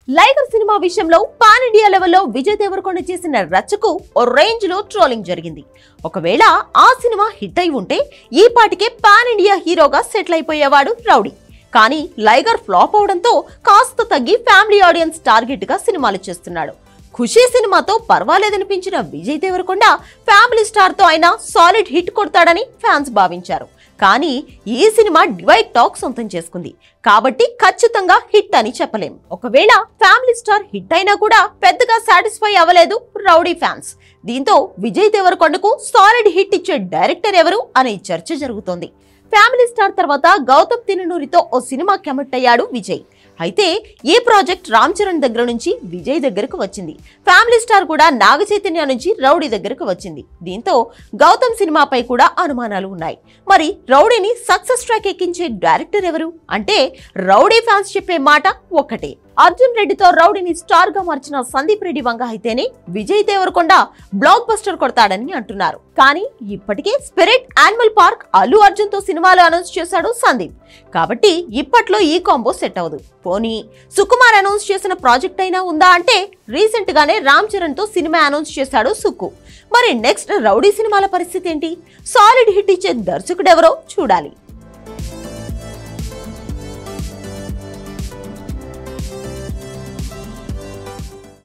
లైగర్ cinema విషయంలో pan India లెవెల్లో విజయ్ దేవరకొండ చేసిన రచ్చకు ఓ రేంజ్ లో ట్రోలింగ్ జరిగింది. ఒకవేళ ఆ సినిమా హిట్ అయి ఉంటే ఈ పాటికే పాన్ ఇండియా హీరోగా సెటిల్ అయిపోయేవాడు రౌడీ. కానీ లైగర్ ఫ్లాప్ అవడంతో కాస్త తగ్గి ఫ్యామిలీ ఆడియన్స్ టార్గెట్ గా సినిమాలు చేస్తున్నాడు. ఖుషీ సినిమాతో పర్వాలేదనిపించిన విజయ్ దేవరకొండ ఫ్యామిలీ స్టార్ తో అయినా సాలిడ్ హిట్ కొడతాడని ఫ్యాన్స్ భావించారు. కానీ ఈ సినిమా డివైడ్ టాక్ సొంతం చేసుకుంది కాబట్టి ఖచ్చితంగా హిట్ అని చెప్పలేం. ఒకవేళ ఫ్యామిలీ స్టార్ హిట్ అయినా కూడా పెద్దగా సాటిస్ఫై అవ్వలేదు రౌడీ ఫ్యాన్స్. దీంతో విజయ్ దేవరకొండకు సాలిడ్ హిట్ ఇచ్చే డైరెక్టర్ ఎవరు అనే చర్చ జరుగుతోంది. ఫ్యామిలీ స్టార్ తర్వాత గౌతమ్ తిన్ననూరితో ఓ సినిమా కమిట్ అయ్యాడు విజయ్. అయితే ఈ ప్రాజెక్ట్ రామ్ చరణ్ దగ్గర నుంచి విజయ్ దగ్గరకు వచ్చింది. ఫ్యామిలీ స్టార్ కూడా నాగ చైతన్య నుంచి రౌడీ దగ్గరకు వచ్చింది. దీంతో గౌతమ్ సినిమాపై కూడా అనుమానాలు ఉన్నాయి. మరి రౌడీని సక్సెస్ ట్రాక్ ఎక్కించే డైరెక్టర్ ఎవరు అంటే రౌడీ ఫ్యాన్స్ చెప్పే మాట ఒక్కటే, అర్జున్ రెడ్డితో రౌడీని స్టార్ గా మార్చిన సందీప్ రెడ్డి వంగ అయితేనే విజయ్ దేవరకొండ బ్లాక్ బస్టర్ కొడతాడని అంటున్నారు. కానీ ఇప్పటికే spirit, animal park, Allu Arjun తో సినిమాలు అనౌన్స్ చేశాడు సందీప్. కాబట్టి ఇప్పట్లో ఈ కాంబో సెట్ అవ్వదు. పోనీ సుకుమార్ అనౌన్స్ చేసిన ప్రాజెక్ట్ అయినా ఉందా అంటే రీసెంట్ గానే రామ్ చరణ్ తో సినిమా అనౌన్స్ చేశాడు సుక్కు. మరి నెక్స్ట్ రౌడీ సినిమాల పరిస్థితి ఏంటి? సాలిడ్ హిట్ ఇచ్చే దర్శకుడెవరో చూడాలి.